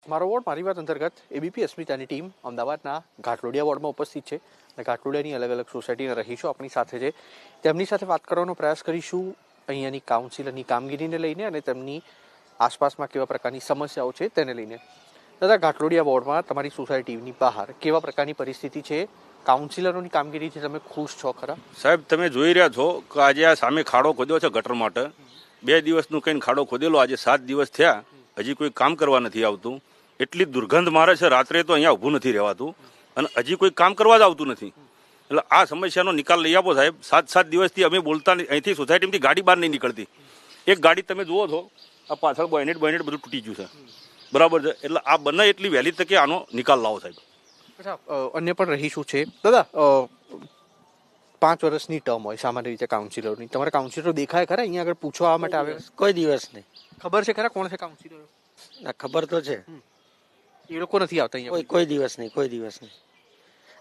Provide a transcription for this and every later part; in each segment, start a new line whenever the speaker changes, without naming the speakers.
મારો વોર્ડ મારી વાત અંતર્ગત એબીપી અસ્મિતાની ટીમ અમદાવાદના ઘાટલોડિયા વોર્ડમાં ઉપસ્થિત છે અને ઘાટલોડિયાની અલગ અલગ સોસાયટીના રહીશો આપણી સાથે છે. તેમની સાથે વાત કરવાનો પ્રયાસ કરીશું અહીંયાની કાઉન્સિલરની કામગીરીને લઈને અને તેમની આસપાસમાં કેવા પ્રકારની સમસ્યાઓ છે તેને લઈને. દાદા, ઘાટલોડિયા વોર્ડમાં તમારી સોસાયટીની બહાર કેવા પ્રકારની પરિસ્થિતિ છે? કાઉન્સિલરોની કામગીરીથી તમે ખુશ છો ખરા?
સાહેબ, તમે જોઈ રહ્યા છો કે આજે આ સામે ખાડો ખોદ્યો છે ગટર માટે. 2 દિવસનું કઈ ખાડો ખોદેલો, આજે 7 દિવસ થયા, હજી કોઈ કામ કરવા નથી આવતું. એટલી દુર્ગંધ મારે છે, રાત્રે તો અહીંયા ઊભું નથી રહેવાતું અને હજી કોઈ કામ કરવા જ આવતું નથી. એટલે આ સમસ્યાનો નિકાલ લઈ આપો સાહેબ. 7 દિવસથી અમે બોલતા, અહીંથી સોસાયટીમાંથી ગાડી બહાર નહીં નીકળતી. એક ગાડી તમે જુઓ છો, આ પાછળ બોયનેટ બધું તૂટી ગયું છે. બરાબર છે, એટલે આ બને એટલી વહેલી તકે આનો નિકાલ લાવો સાહેબ.
અચ્છા, અન્ય પણ રહીશું છે. દાદા, 5 વર્ષની ટર્મ હોય સામાન્ય રીતે કાઉન્સિલરની. તમારા કાઉન્સિલરો દેખાય ખરા અહીંયા આગળ પૂછવા માટે આવે?
કોઈ દિવસ નહીં.
ખબર છે ખરા કોણ છે કાઉન્સિલરો?
ના, ખબર તો છે.
એ લોકો નથી આવતા અહીંયા?
કોઈ દિવસ નહીં, કોઈ દિવસ નહીં.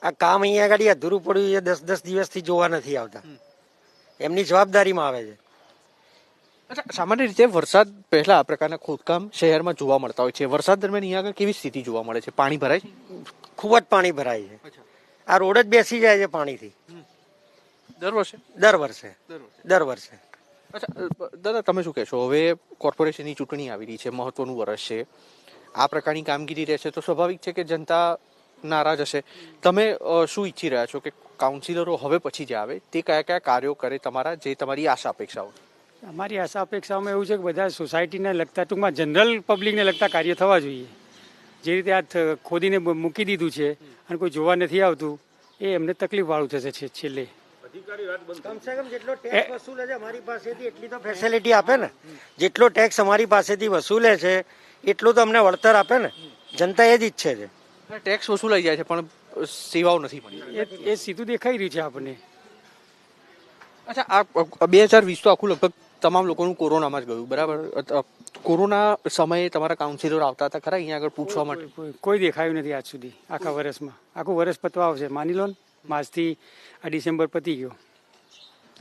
આ કામ અહીંયા આગળ અધૂરું પડ્યું એ 10 દિવસથી જોવા નથી આવતા. એમની જવાબદારીમાં આવે છે.
અચ્છા, સામાન્ય રીતે વરસાદ પહેલા આ પ્રકારના ખોદકામ શહેરમાં જોવા મળતા હોય છે. વરસાદ દરમિયાન અહીંયા આગળ કેવી સ્થિતિ જોવા મળે છે? પાણી ભરાય છે?
ખૂબ જ પાણી ભરાય છે. આ રોડ જ બેસી જાય છે પાણીથી
દર વર્ષે?
દર વર્ષે.
અચ્છા દાદા, તમે શું કહેશો? હવે કોર્પોરેશનની ચૂંટણી આવી રહી છે, મહત્વનું વર્ષ છે. આ પ્રકારની કામગીરી રહેશે તો સ્વાભાવિક છે કે જનતા નારાજ હશે. તમે શું ઈચ્છી રહ્યા છો કે કાઉન્સિલરો હવે પછી જે આવે તે કયા કયા કાર્યો કરે તમારા, જે તમારી આશા અપેક્ષાઓ?
અમારી આશા અપેક્ષાઓમાં એવું છે કે બધા સોસાયટીને લગતા, ટૂંકમાં જનરલ પબ્લિકને લગતા કાર્ય થવા જોઈએ. જે રીતે આ ખોદીને મૂકી દીધું છે અને કોઈ જોવા નથી આવતું, એ એમને તકલીફ વાળું થશે છેલ્લે.
કમસે કમ જેટલો ટેક્સ વસૂલે છે અમારી પાસેથી એટલી તો ફેસિલિટી આપે ને. જેટલો ટેક્સ અમારી પાસેથી વસૂલે છે એટલું તો અમને વળતર આપે ને. જનતા એ જ ઈચ્છે છે.
ટેક્સ વસૂલાઈ જાય છે પણ સેવાઓ નથી મળી.
એ સીધું દેખાઈ રહ્યું છે આપણને.
અચ્છા, આ 2020 તો આખું લગભગ તમામ લોકોનું કોરોનામાં જ ગયું, બરાબર? કોરોના સમયે તમારા કાઉન્સિલર આવતા હતા ખરા અહીંયા આગળ પૂછવા માટે?
કોઈ દેખાયું નથી આજ સુધી. આખા વર્ષમાં, આખું વર્ષ પતવા આવશે, માની લો ને. માર્ચથી આ ડિસેમ્બર પતી ગયો,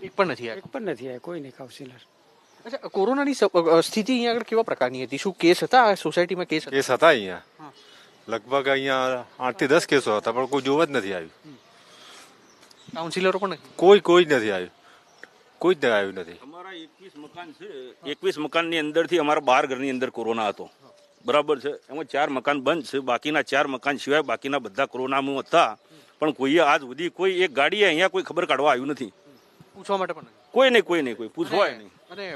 એક પણ નથી આવ્યા.
એક પણ નથી આવ્યા, કોઈ નહીં કાઉન્સિલર.
અચ્છા, કોરોનાની સ્થિતિ અહીંયા આગળ કેવા પ્રકારની હતી? શું કેસ હતા આ સોસાયટીમાં? કેસ
હતા અહીંયા લગભગ અહીંયા 8 થી 10 કેસો હતા, પણ કોઈ જોવા જ નથી આવ્યું.
કાઉન્સિલરો પણ નથી?
કોઈ નથી આવ્યું. કોઈ જ આવ્યું નથી.
અમારા 21 મકાન છે. 21 મકાનની અંદરથી અમારા 12 ઘરની અંદર કોરોના હતો. બરાબર છે, એમાં 4 મકાન બંધ છે. બાકીના 4 મકાન સિવાય બાકીના બધા કોરોનામાં હતા. પણ કોઈએ આજ સુધી કોઈ એક ગાડીએ અહીંયા કોઈ ખબર કાઢવા આવ્યું નથી.
પૂછવા માટે પણ
કોઈ નહીં, કોઈ પૂછવાય નહીં.
અને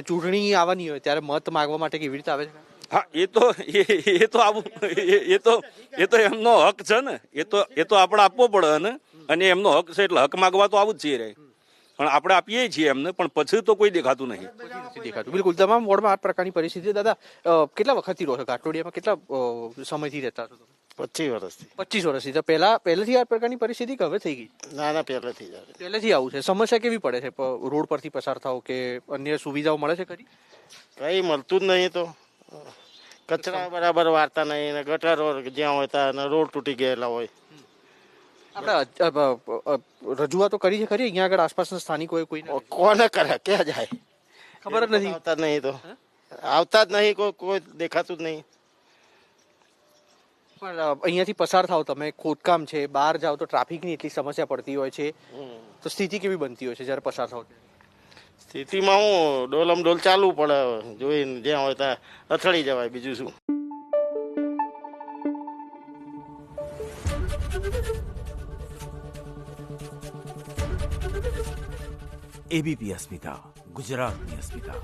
ચૂંટણી આવવાની હોય ત્યારે મત માંગવા માટે કેવી રીતે આવે છે?
હા, એ તો આવું એ તો એમનો હક છે ને. એ તો આપણે આપવો પડે ને. અને એમનો હક છે એટલે હક માંગવા તો આવું જ છે રે. પણ આપણે આપીએ છીએ એમને, પણ પછી તો કોઈ દેખાતું નહીં.
દેખાતું બિલકુલ. તમામ વોર્ડમાં આ પ્રકારની પરિસ્થિતિ. દાદા, કેટલા વખતથી રહો છો ઘાટલોડિયામાં? કેટલા સમયથી રહેતા છો?
25 વર્ષથી.
25 વર્ષથી. તો પહેલેથી આ પ્રકારની પરિસ્થિતિ કે હવે થઈ ગઈ?
ના,
પહેલેથી આવું છે. સમસ્યા કેવી પડે છે? રોડ પરથી પસાર થાવ કે અન્ય સુવિધાઓ મળે છે ખરી?
કઈ મળતું જ નહીં. તો કચરા બરાબર વાળતા નહીં, ગટરો જ્યાં હોય ત્યાં રોડ તૂટી ગયેલા હોય.
આપણે રજૂઆતો કરી છે ખરી અહીંયા આગળ આસપાસના સ્થાનિકોએ? કોઈ
કોને કરે, ક્યાં જાય
ખબર જ નથી.
આવતા જ નહીં. તો આવતા જ નહીં, કોઈ દેખાતું જ નહીં.
પણ અહીંયાથી પસાર થાવ તમે, ખોદકામ છે, બહાર જાવ તો ટ્રાફિકની એટલી સમસ્યા પડતી હોય છે, તો સ્થિતિ કેવી બનતી હોય છે જયારે પસાર થાવ?
સ્થિતિમાં હું ડોલમ ડોલ ચાલવું પડે. જોઈને જ્યાં હોય ત્યાં અથડી જવાય, બીજું શું.
એબીપી અસ્મિતા, ગુજરાતની અસ્મિતા.